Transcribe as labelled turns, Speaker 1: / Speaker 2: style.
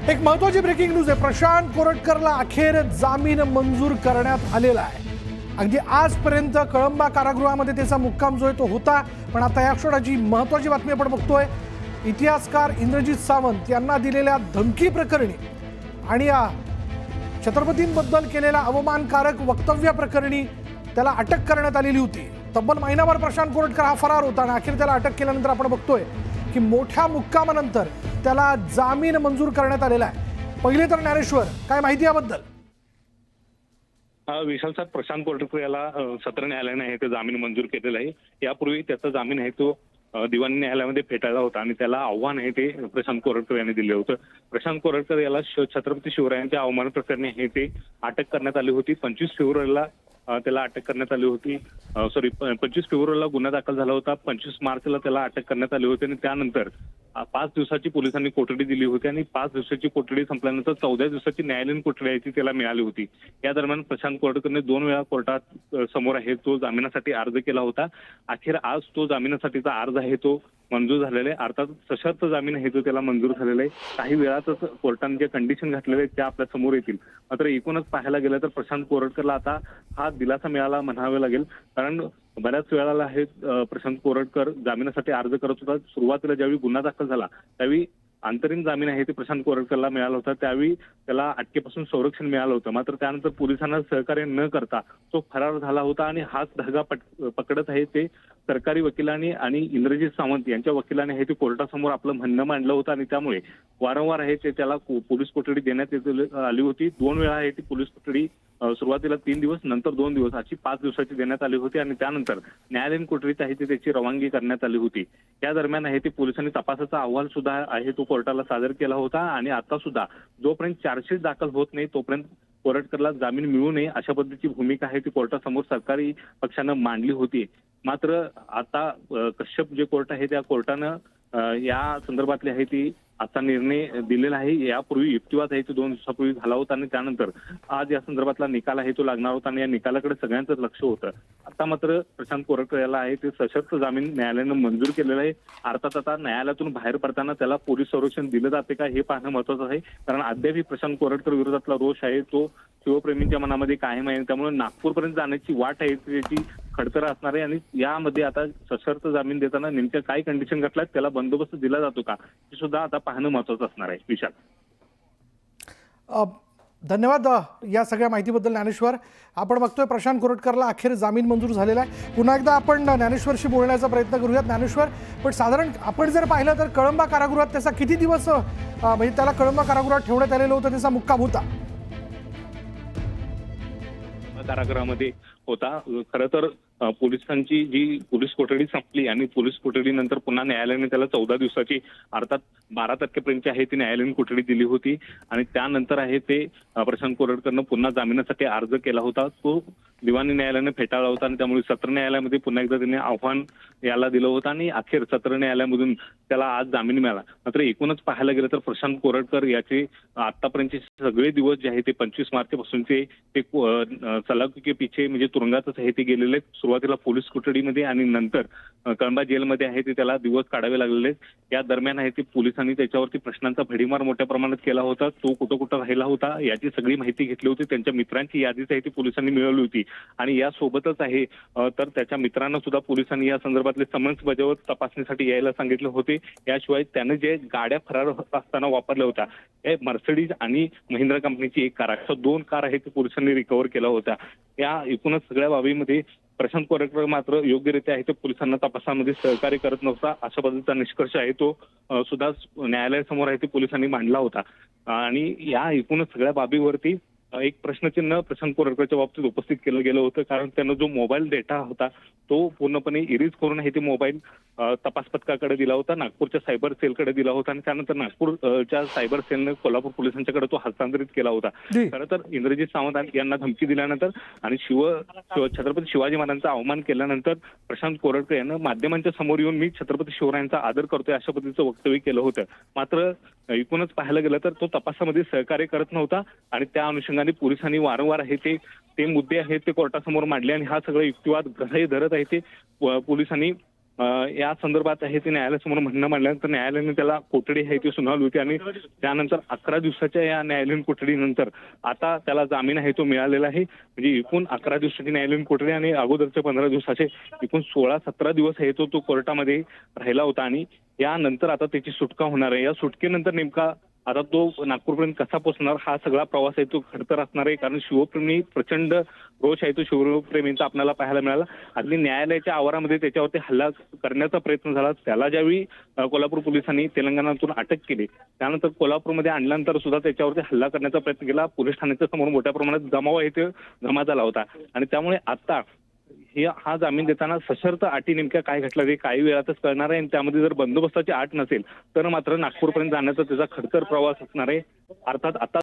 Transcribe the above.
Speaker 1: एक महत्वाची breaking news आहे। प्रशांत कोरटकरला अखेर जामीन मंजूर करण्यात आलेला आहे। अगदी आजपर्यंत कळंबा कारागृहामध्ये त्याचा मुक्काम जो आहे तो होता, पण आता या क्षणाची महत्वाची बातमी आपण बघतोय। इतिहासकार इंद्रजित सावंत यांना दिलेल्या धमकी प्रकरणी आणि या छत्रपतींबद्दल केलेल्या अवमानकारक वक्तव्याप्रकरणी त्याला अटक करण्यात आलेली होती। तब्बल महिनाभर प्रशांत कोरटकर हा फरार होता आणि अखेर त्याला अटक केल्यानंतर आपण बघतोय की मोठ्या मुक्कामानंतर त्याला जामीन मंजूर करण्यात आलेला आहे। पहिले तर ज्ञानेश्वर, काय माहिती याबद्दल?
Speaker 2: विशाल साहेब, प्रशांत कोरटकर याला सत्र न्यायालयाने आहे ते जामीन मंजूर केलेला आहे। यापूर्वी त्याचा जामीन आहे तो दिवाणी न्यायालयामध्ये फेटाळला होता आणि त्याला आव्हान आहे ते प्रशांत कोरटकर यांनी दिले होते। प्रशांत कोरटकर याला छत्रपती शिवरायांच्या अवमान प्रकरणी आहे ते अटक करण्यात आली होती। 25 फेब्रुवारीला त्याला अटक करण्यात आली होती। 25 फेब्रुवारीला गुन्हा दाखल झाला होता। 25 मार्चला त्याला अटक करण्यात आली होती आणि त्यानंतर 5 दिवसाची पोलिसांनी कोठडी दिली होती आणि 5 दिवसाची कोठडी संपल्यानंतर 14 दिवसाची न्यायालयीन कोठडी आहे ती त्याला मिळाली होती। या दरम्यान प्रशांत कोरटकरने 2 वेळा कोर्टात समोर आहे तो जामिनासाठी अर्ज केला होता। अखेर आज तो जामिनासाठीचा अर्ज आहे तो मंजूर झालेला आहे। अर्थात सशर्त जामीन आहे तो त्याला मंजूर झालेला आहे। काही वेळातच कोर्टाने जे कंडिशन घातलेले आहेत त्या आपल्या समोर येतील। मात्र एकूणच पाहायला गेलं तर प्रशांत कोरटकरला आता हा दिलासा मिळाला म्हणावे लागेल, कारण बऱ्याच वेळाला हे प्रशांत कोरटकर जामिनासाठी अर्ज करत होता। सुरुवातीला ज्यावेळी गुन्हा दाखल झाला त्यावेळी अंतरिम जामीन आहे ते प्रशांत कोरटकरला मिळाला होता। त्यावेळी त्याला अटकेपासून संरक्षण मिळालं होतं। मात्र त्यानंतर पोलिसांना सहकार्य न करता तो फरार झाला होता आणि हाच धागा पकडत आहे ते सरकारी वकिलांनी आणि इंद्रजित सावंत यांच्या वकिलांनी हे ते कोर्टासमोर आपलं म्हणणं मांडलं होतं आणि त्यामुळे वारंवार आहे ते त्याला पोलीस कोठडी देण्यात आली होती। 2 वेळा आहे ती पोलीस कोठडी सुरुवातीला 3 दिवस, नंतर 2 दिवस अशी 5 दिवसाची देण्यात आली होती आणि त्यानंतर न्यायालयीन कोठडीत आहे ती त्याची रवानगी करण्यात आली होती। या दरम्यान आहे ते पोलिसांनी तपासाचा अहवाल सुद्धा आहे तो कोर्टाला सादर केला होता आणि आता सुद्धा जोपर्यंत चार्जशीट दाखल होत नाही तोपर्यंत कोरटकरला जामीन मिळू नये अशा पद्धतीची भूमिका आहे ती कोर्टासमोर सरकारी पक्षानं मांडली होती। मात्र आता कश्यप जे कोर्ट आहे त्या कोर्टानं या संदर्भातली आहे ती आता निर्णय दिलेला आहे। यापूर्वी युक्तिवाद आहे तो 2 दिवसापूर्वी झाला होता आणि त्यानंतर आज या संदर्भातला निकाल आहे तो लागणार होता आणि या निकालाकडे सगळ्यांचं लक्ष होतं। आता मात्र प्रशांत कोरटकर याला आहे ते सशर्त जामीन न्यायालयानं मंजूर केलेलं आहे। अर्थात आता न्यायालयातून बाहेर पडताना त्याला पोलीस संरक्षण दिलं जाते का हे पाहणं महत्वाचं आहे, कारण अद्यापही प्रशांत कोरटकर विरोधातला रोष आहे तो शिवप्रेमींच्या मनामध्ये कायम आहे। त्यामुळे नागपूरपर्यंत जाण्याची वाट आहे त्याची खडतर असणार आहे आणि यामध्ये आता सशर्त जामीन देताना नेमक्या काय कंडिशन घातल्यात, त्याला बंदोबस्त दिला जातो का हे सुद्धा आता पाहणं महत्वाचं असणार आहे। विशाल,
Speaker 1: धन्यवाद या सगळ्या माहितीबद्दल ज्ञानेश्वर। आपण बघतोय प्रशांत कोरटकरला अखेर जामीन मंजूर झालेला आहे। पुन्हा एकदा आपण ज्ञानेश्वरशी बोलण्याचा प्रयत्न करूयात। ज्ञानेश्वर, पण साधारण आपण जर पाहिलं तर कळंबा कारागृहात त्याचा किती दिवस म्हणजे त्याला कळंबा कारागृहात ठेवण्यात आलेलं होतं, त्याचा मुक्काम होता?
Speaker 2: कारागृहामध्ये होता। खरं तर पोलिसांची जी पोलीस कोठडी संपली आणि पोलीस कोठडीनंतर पुन्हा न्यायालयाने त्याला 14 दिवसाची अर्थात 12 तारखेपर्यंतची आहे ती न्यायालयीन कोठडी दिली होती आणि त्यानंतर आहे ते प्रशांत कोरटकरनं पुन्हा जामिनासाठी अर्ज केला होता। तो दिवाणी न्यायालयाने फेटाळला होता आणि त्यामुळे सत्र न्यायालयामध्ये पुन्हा एकदा त्यांनी आव्हान याला दिलं होतं आणि अखेर सत्र न्यायालयामधून त्याला आज जामीन मिळाला। मात्र एकूणच पाहायला गेलं तर प्रशांत कोरटकर याचे आतापर्यंतचे सगळे दिवस जे आहे ते 25 मार्चपासूनचे ते सलाखी पिछे म्हणजे तुरुंगातच आहे ते गेलेले। सुरुवातीला पोलीस कोठडीमध्ये आणि नंतर कळंबा जेलमध्ये आहे ते त्याला दिवस काढावे लागलेले। या दरम्यान आहे ते पोलिसांनी त्याच्यावरती प्रश्नांचा भडीमार मोठ्या प्रमाणात केला होता। तो कुठं कुठं राहिला होता याची सगळी माहिती घेतली होती। त्यांच्या मित्रांची यादीच आहे ती पोलिसांनी मिळवली होती आणि यासोबतच आहे तर त्याच्या मित्रांना सुद्धा पोलिसांनी या संदर्भातले समन्स बजावत तपासणीसाठी यायला सांगितले होते। याशिवाय त्याने जे गाड्या फरार असताना वापरल्या होत्या हे मर्सिडीज आणि महिंद्रा कंपनीची एक कार, अशा 2 कार आहेत ते पोलिसांनी रिकव्हर केल्या होत्या। या एकूणच सगळ्या बाबीमध्ये प्रशांत कोरटकर मात्र योग्यरित्या आहे ते पोलिसांना तपासामध्ये सहकार्य करत नव्हता अशा पद्धतीचा निष्कर्ष आहे तो सुद्धा न्यायालयासमोर आहे ते पोलिसांनी मांडला होता। आणि या एकूणच सगळ्या बाबीवरती एक प्रश्नचिन्ह प्रशांत कोरटकरच्या बाबतीत उपस्थित केलं गेलं होतं, कारण त्यानं जो मोबाईल डेटा होता तो पूर्णपणे इरेज करून हे ते मोबाईल तपास पथकाकडे दिला होता, नागपूरच्या सायबर सेलकडे दिला होता आणि त्यानंतर नागपूरच्या सायबर सेलने कोल्हापूर पोलिसांच्याकडे तो हस्तांतरित केला होता। खरं तर इंद्रजित सावंत यांना धमकी दिल्यानंतर आणि छत्रपती शिवाजी महाराजांचा अवमान केल्यानंतर प्रशांत कोरटकर यांना माध्यमांच्या समोर येऊन मी छत्रपती शिवरायांचा आदर करतोय अशा पद्धतीचं वक्तव्य केलं होतं। मात्र एकूणच पाहायला गेलं तर तो तपासामध्ये सहकार्य करत नव्हता आणि त्या अनुषंगाने पोलिसांनी वारंवार आहे ते मुद्दे आहेत ते कोर्टासमोर मांडले आणि हा सगळा युक्तिवाद ग्रही धरत आहे ते पोलिसांनी या संदर्भात आहे ते न्यायालयासमोर म्हणणं मांडल्यानंतर न्यायालयाने त्याला कोठडी आहे ती सुनावली होती आणि त्यानंतर 11 दिवसाच्या या न्यायालयीन कोठडीनंतर आता त्याला जामीन आहे तो मिळालेला आहे. म्हणजे एकूण 11 दिवसाची न्यायालयीन कोठडी आणि अगोदरचे 15 दिवसाचे एकूण 16-17 दिवस आहे तो कोर्टामध्ये राहिला होता आणि यानंतर आता त्याची सुटका होणार आहे. या सुटकेनंतर नेमका आता तो नागपूरपर्यंत कसा पोहोचणार हा सगळा प्रवास आहे तो खडतर असणार आहे. कारण शिवप्रेमी प्रचंड रोष आहे तो शिवप्रेमींचा आपल्याला पाहायला मिळाला. अगदी न्यायालयाच्या आवारामध्ये त्याच्यावरती हल्ला करण्याचा प्रयत्न झाला. त्याला ज्यावेळी कोल्हापूर पोलिसांनी तेलंगणातून अटक केली त्यानंतर कोल्हापूरमध्ये आणल्यानंतर सुद्धा त्याच्यावरती हल्ला करण्याचा प्रयत्न केला. पोलीस ठाण्याच्या समोर मोठ्या प्रमाणात जमाव आहे ते जमा झाला होता आणि त्यामुळे आता हा जामीन देताना सशर्त अटी नेमक्या काय घटल्या ते काही वेळातच कळणार आहे. आणि त्यामध्ये जर बंदोबस्ताची अट नसेल तर मात्र नागपूरपर्यंत जाण्याचा त्याचा खडतर प्रवास असणार आहे. अर्थात आता